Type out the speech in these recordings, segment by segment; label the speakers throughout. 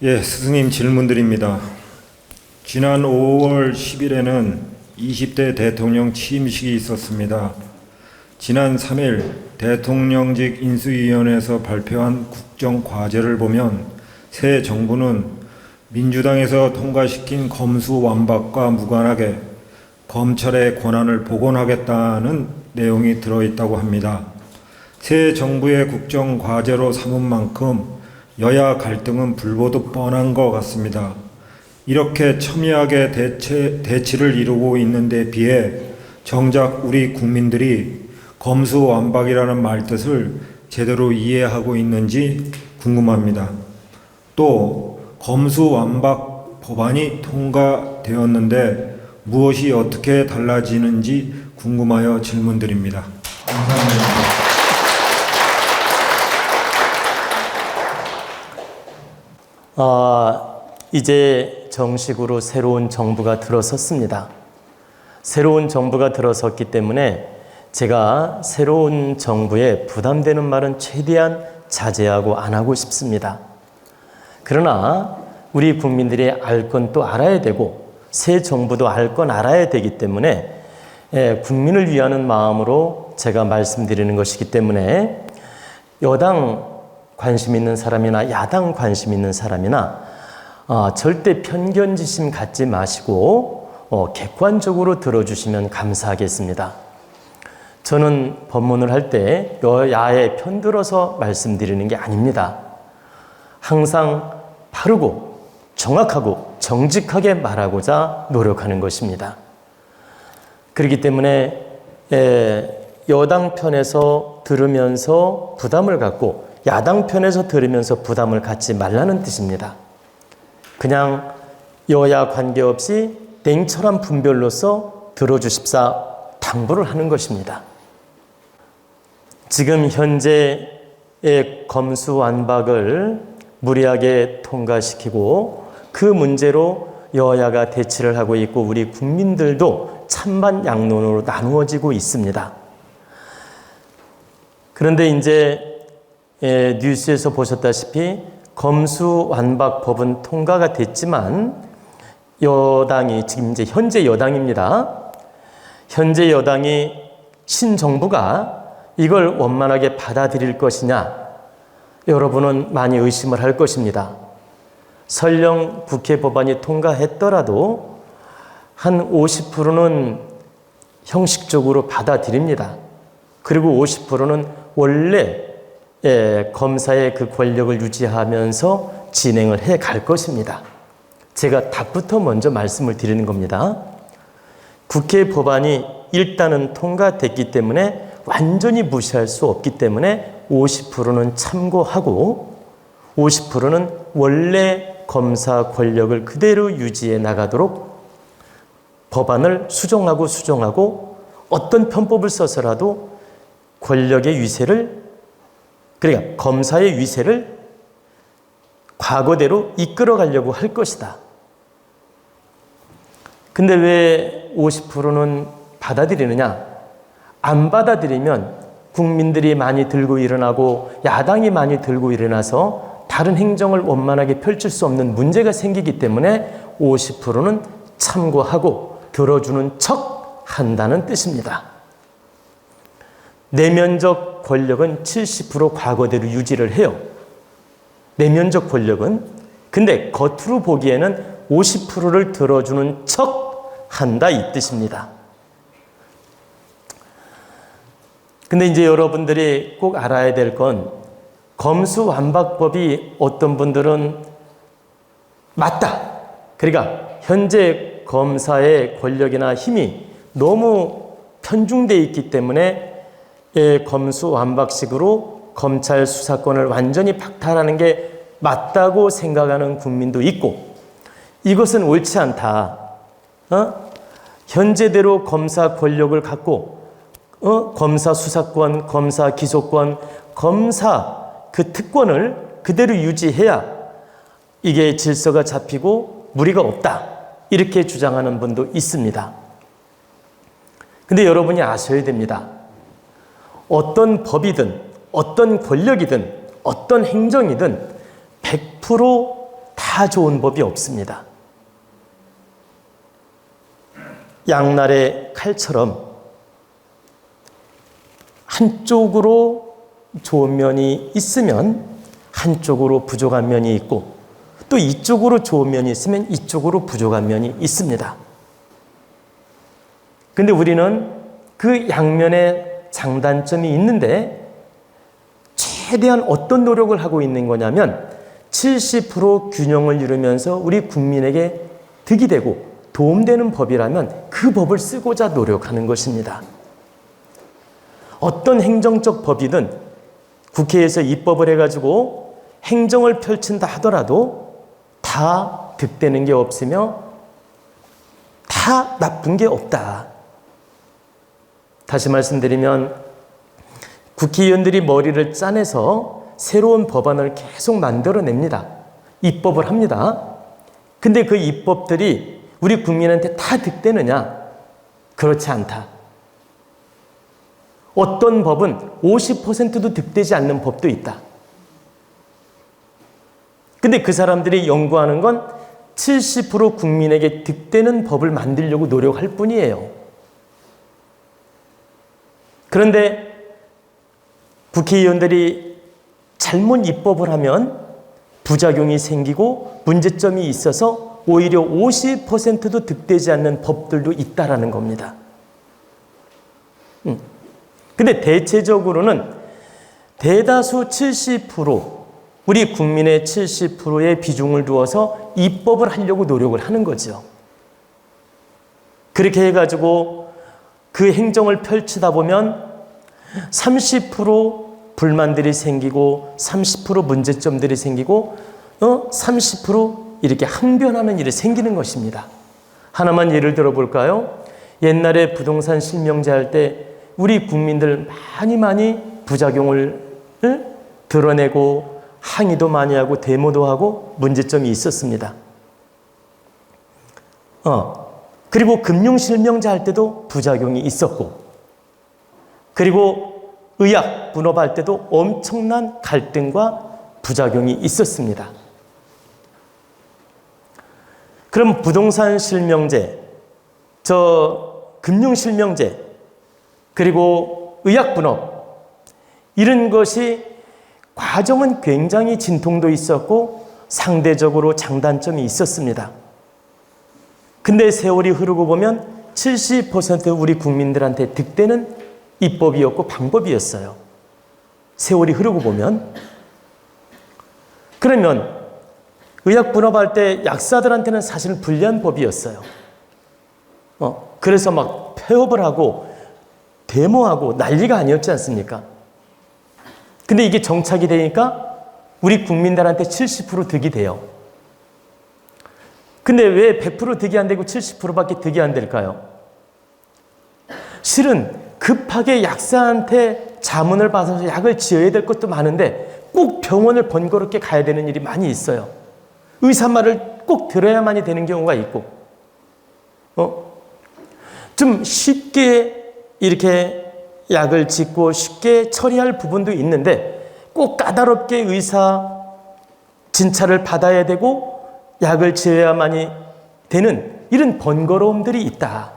Speaker 1: 예, 스승님 질문드립니다. 지난 5월 10일에는 20대 대통령 취임식이 있었습니다. 지난 3일 대통령직 인수위원회에서 발표한 국정과제를 보면 새 정부는 민주당에서 통과시킨 검수완박과 무관하게 검찰의 권한을 복원하겠다는 내용이 들어있다고 합니다. 새 정부의 국정과제로 삼은 만큼 여야 갈등은 불보듯 뻔한 것 같습니다. 이렇게 첨예하게 대치를 이루고 있는 데 비해 정작 우리 국민들이 검수완박이라는 말뜻을 제대로 이해하고 있는지 궁금합니다. 또 검수완박 법안이 통과되었는데 무엇이 어떻게 달라지는지 궁금하여 질문드립니다.
Speaker 2: 감사합니다. 이제 정식으로 새로운 정부가 들어섰습니다. 새로운 정부가 들어섰기 때문에 제가 새로운 정부에 부담되는 말은 최대한 자제하고 안 하고 싶습니다. 그러나 우리 국민들이 알 건 또 알아야 되고 새 정부도 알 건 알아야 되기 때문에 국민을 위하는 마음으로 제가 말씀드리는 것이기 때문에 여당 관심 있는 사람이나 야당 관심 있는 사람이나 절대 편견지심 갖지 마시고 객관적으로 들어주시면 감사하겠습니다. 저는 법문을 할 때 여야에 편들어서 말씀드리는 게 아닙니다. 항상 바르고 정확하고 정직하게 말하고자 노력하는 것입니다. 그렇기 때문에 여당 편에서 들으면서 부담을 갖고 야당 편에서 들으면서 부담을 갖지 말라는 뜻입니다. 그냥 여야 관계없이 냉철한 분별로서 들어주십사 당부를 하는 것입니다. 지금 현재의 검수완박을 무리하게 통과시키고 그 문제로 여야가 대치를 하고 있고 우리 국민들도 찬반 양론으로 나누어지고 있습니다. 그런데 이제 뉴스에서 보셨다시피 검수완박법은 통과가 됐지만 여당이 지금 이제 현재 여당입니다. 현재 여당이 신정부가 이걸 원만하게 받아들일 것이냐 여러분은 많이 의심을 할 것입니다. 설령 국회 법안이 통과했더라도 한 50%는 형식적으로 받아들입니다. 그리고 50%는 원래 검사의 그 권력을 유지하면서 진행을 해 갈 것입니다. 제가 답부터 먼저 말씀을 드리는 겁니다. 국회 법안이 일단은 통과됐기 때문에 완전히 무시할 수 없기 때문에 50%는 참고하고 50%는 원래 검사 권력을 그대로 유지해 나가도록 법안을 수정하고 어떤 편법을 써서라도 권력의 위세를 그러니까 검사의 위세를 과거대로 이끌어가려고 할 것이다. 근데 왜 50%는 받아들이느냐? 안 받아들이면 국민들이 많이 들고 일어나고 야당이 많이 들고 일어나서 다른 행정을 원만하게 펼칠 수 없는 문제가 생기기 때문에 50%는 참고하고 들어주는 척 한다는 뜻입니다. 내면적 권력은 70% 과거대로 유지를 해요. 내면적 권력은. 근데 겉으로 보기에는 50%를 들어주는 척 한다 이 뜻입니다. 근데 이제 여러분들이 꼭 알아야 될 건 검수완박법이 어떤 분들은 맞다. 그러니까 현재 검사의 권력이나 힘이 너무 편중되어 있기 때문에 검수완박식으로 검찰 수사권을 완전히 박탈하는 게 맞다고 생각하는 국민도 있고 이것은 옳지 않다. 현재대로 검사 권력을 갖고 검사 수사권, 검사 기소권, 검사 그 특권을 그대로 유지해야 이게 질서가 잡히고 무리가 없다. 이렇게 주장하는 분도 있습니다. 근데 여러분이 아셔야 됩니다. 어떤 법이든 어떤 권력이든 어떤 행정이든 100% 다 다 좋은 법이 없습니다. 양날의 칼처럼 한쪽으로 좋은 면이 있으면 한쪽으로 부족한 면이 있고, 또 이쪽으로 좋은 면이 있으면 이쪽으로 부족한 면이 있습니다. 근데 우리는 그 양면에 장단점이 있는데 최대한 어떤 노력을 하고 있는 거냐면 70% 균형을 이루면서 우리 국민에게 득이 되고 도움되는 법이라면 그 법을 쓰고자 노력하는 것입니다. 어떤 행정적 법이든 국회에서 입법을 해가지고 행정을 펼친다 하더라도 다 득되는 게 없으며 다 나쁜 게 없다. 다시 말씀드리면 국회의원들이 머리를 짜내서 새로운 법안을 계속 만들어냅니다. 입법을 합니다. 근데 그 입법들이 우리 국민한테 다 득되느냐? 그렇지 않다. 어떤 법은 50%도 득되지 않는 법도 있다. 근데 그 사람들이 연구하는 건 70% 국민에게 득되는 법을 만들려고 노력할 뿐이에요. 그런데 국회의원들이 잘못 입법을 하면 부작용이 생기고 문제점이 있어서 오히려 50%도 득되지 않는 법들도 있다라는 겁니다. 근데 대체적으로는 대다수 70%, 우리 국민의 70%의 비중을 두어서 입법을 하려고 노력을 하는 거죠. 그렇게 해가지고 그 행정을 펼치다 보면 30% 불만들이 생기고 30% 문제점들이 생기고 30% 이렇게 항변하는 일이 생기는 것입니다. 하나만 예를 들어 볼까요? 옛날에 부동산 실명제 할 때 우리 국민들 많이 부작용을 드러내고 항의도 많이 하고 데모도 하고 문제점이 있었습니다. 그리고 금융실명제 할 때도 부작용이 있었고, 그리고 의학 분업할 때도 엄청난 갈등과 부작용이 있었습니다. 그럼 부동산 실명제, 금융실명제, 그리고 의학 분업, 이런 것이 과정은 굉장히 진통도 있었고 상대적으로 장단점이 있었습니다. 근데 세월이 흐르고 보면 70% 우리 국민들한테 득되는 입법이었고 방법이었어요. 세월이 흐르고 보면. 그러면 의학 분업할 때 약사들한테는 사실 불리한 법이었어요. 그래서 막 폐업을 하고 데모하고 난리가 아니었지 않습니까? 근데 이게 정착이 되니까 우리 국민들한테 70% 득이 돼요. 근데 왜 100% 득이 안 되고 70%밖에 득이 안 될까요? 실은 급하게 약사한테 자문을 받아서 약을 지어야 될 것도 많은데 꼭 병원을 번거롭게 가야 되는 일이 많이 있어요. 의사 말을 꼭 들어야만이 되는 경우가 있고, 좀 쉽게 이렇게 약을 짓고 쉽게 처리할 부분도 있는데 꼭 까다롭게 의사 진찰을 받아야 되고 약을 지어야만이 되는 이런 번거로움들이 있다.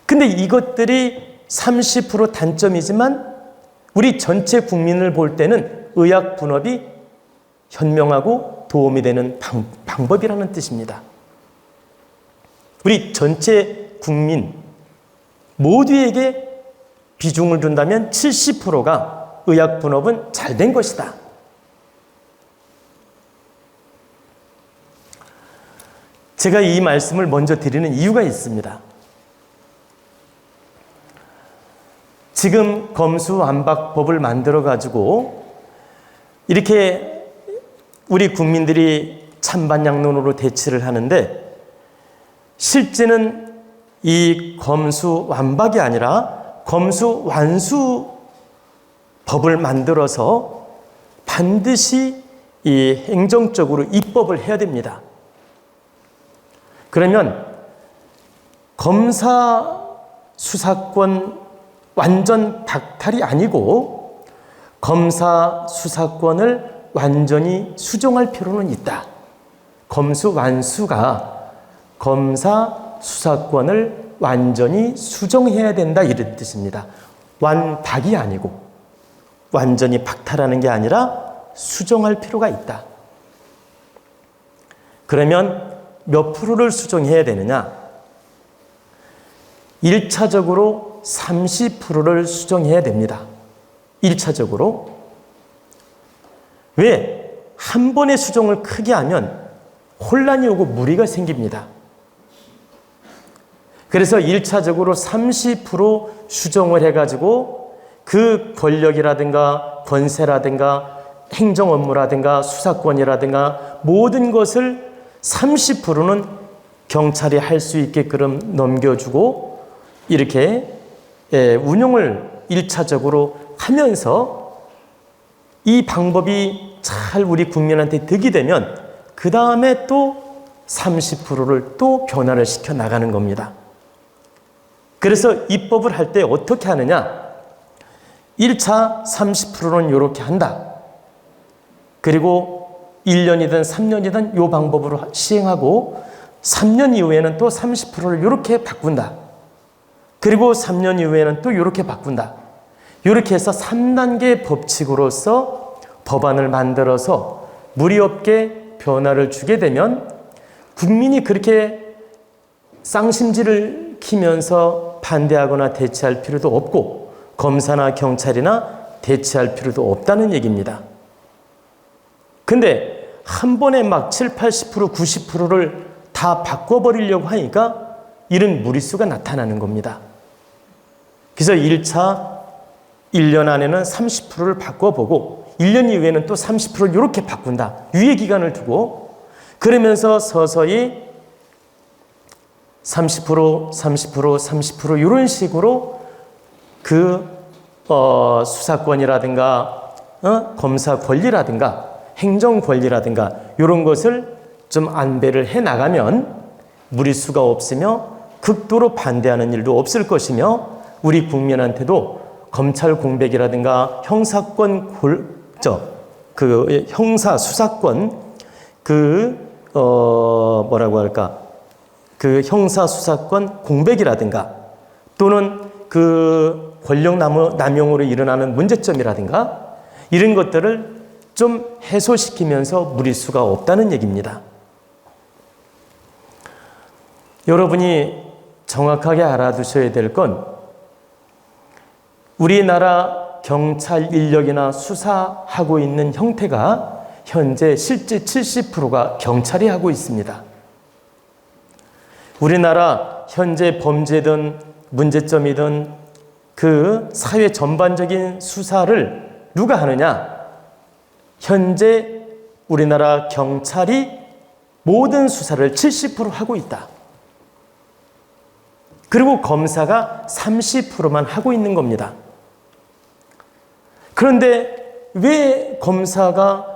Speaker 2: 근데 이것들이 30% 단점이지만 우리 전체 국민을 볼 때는 의학 분업이 현명하고 도움이 되는 방법이라는 뜻입니다. 우리 전체 국민 모두에게 비중을 둔다면 70%가 의학 분업은 잘 된 것이다. 제가 이 말씀을 먼저 드리는 이유가 있습니다. 지금 검수완박법을 만들어가지고 이렇게 우리 국민들이 찬반양론으로 대치를 하는데 실제는 이 검수완박이 아니라 검수완수법을 만들어서 반드시 이 행정적으로 입법을 해야 됩니다. 그러면 검사 수사권 완전 박탈이 아니고 검사 수사권을 완전히 수정할 필요는 있다. 검수완수가 검사 수사권을 완전히 수정해야 된다, 이런 뜻입니다. 완박이 아니고 완전히 박탈하는 게 아니라 수정할 필요가 있다. 그러면 몇 프로를 수정해야 되느냐? 1차적으로 30%를 수정해야 됩니다. 1차적으로. 왜? 한 번에 수정을 크게 하면 혼란이 오고 무리가 생깁니다. 그래서 1차적으로 30% 수정을 해가지고 그 권력이라든가 권세라든가 행정 업무라든가 수사권이라든가 모든 것을 30%는 경찰이 할 수 있게끔 넘겨주고 이렇게 운영을 1차적으로 하면서 이 방법이 잘 우리 국민한테 득이 되면 그 다음에 또 30%를 또 변화를 시켜 나가는 겁니다. 그래서 입법을 할 때 어떻게 하느냐? 1차 30%는 이렇게 한다. 그리고 1년이든 3년이든 이 방법으로 시행하고 3년 이후에는 또 30%를 이렇게 바꾼다. 그리고 3년 이후에는 또 이렇게 바꾼다. 이렇게 해서 3단계 법칙으로서 법안을 만들어서 무리 없게 변화를 주게 되면 국민이 그렇게 쌍심지를 키면서 반대하거나 대체할 필요도 없고 검사나 경찰이나 대체할 필요도 없다는 얘기입니다. 근데 한 번에 막 7, 80%, 90%를 다 바꿔버리려고 하니까 이런 무리수가 나타나는 겁니다. 그래서 1차 1년 안에는 30%를 바꿔보고 1년 이후에는 또 30%를 이렇게 바꾼다. 유예 기간을 두고 그러면서 서서히 30%, 30%, 30% 이런 식으로 그 수사권이라든가 검사 권리라든가 행정 권리라든가 이런 것을 좀 안배를 해 나가면 무리수가 없으며 극도로 반대하는 일도 없을 것이며 우리 국민한테도 검찰 공백이라든가 형사권 그 형사 수사권 뭐라고 할까 그 형사 수사권 공백이라든가 또는 그 권력 남용으로 일어나는 문제점이라든가 이런 것들을 좀 해소시키면서 무리수가 없다는 얘기입니다. 여러분이 정확하게 알아두셔야 될 건 우리나라 경찰 인력이나 수사하고 있는 형태가 현재 실제 70%가 경찰이 하고 있습니다. 우리나라 현재 범죄든 문제점이든 그 사회 전반적인 수사를 누가 하느냐? 현재 우리나라 경찰이 모든 수사를 70% 하고 있다. 그리고 검사가 30%만 하고 있는 겁니다. 그런데 왜 검사가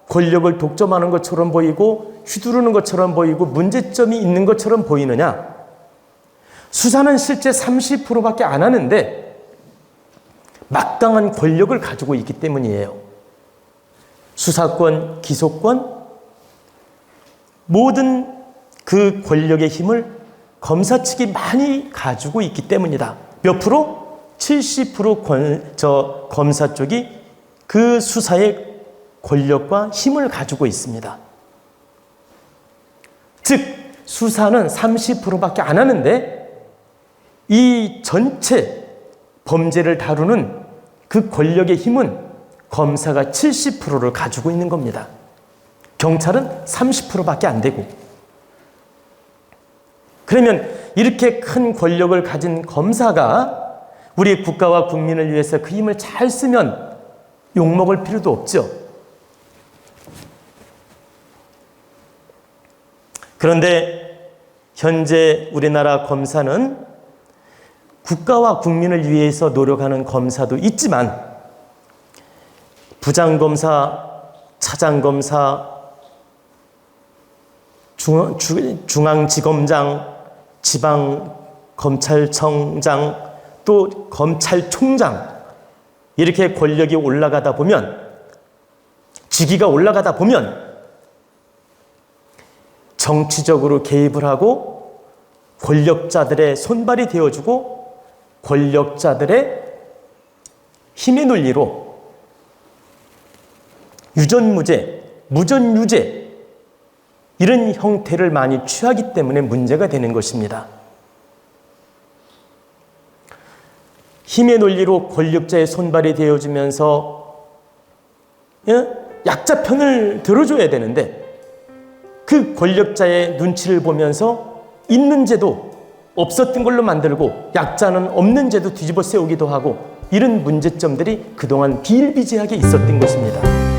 Speaker 2: 권력을 독점하는 것처럼 보이고 휘두르는 것처럼 보이고 문제점이 있는 것처럼 보이느냐? 수사는 실제 30%밖에 안 하는데 막강한 권력을 가지고 있기 때문이에요. 수사권, 기소권, 모든 그 권력의 힘을 검사 측이 많이 가지고 있기 때문이다. 몇 프로? 70% 검사 쪽이 그 수사의 권력과 힘을 가지고 있습니다. 즉, 수사는 30%밖에 안 하는데 이 전체 범죄를 다루는 그 권력의 힘은 검사가 70%를 가지고 있는 겁니다. 경찰은 30%밖에 안 되고. 그러면 이렇게 큰 권력을 가진 검사가 우리 국가와 국민을 위해서 그 힘을 잘 쓰면 욕먹을 필요도 없죠. 그런데 현재 우리나라 검사는 국가와 국민을 위해서 노력하는 검사도 있지만 부장검사, 차장검사, 중앙지검장, 지방검찰청장, 또 검찰총장 이렇게 권력이 올라가다 보면 직위가 올라가다 보면 정치적으로 개입을 하고 권력자들의 손발이 되어주고 권력자들의 힘의 논리로 유전무죄, 무전유죄 이런 형태를 많이 취하기 때문에 문제가 되는 것입니다. 힘의 논리로 권력자의 손발이 되어주면서 약자 편을 들어줘야 되는데 그 권력자의 눈치를 보면서 있는 제도 없었던 걸로 만들고 약자는 없는 제도 뒤집어 세우기도 하고 이런 문제점들이 그동안 비일비재하게 있었던 것입니다.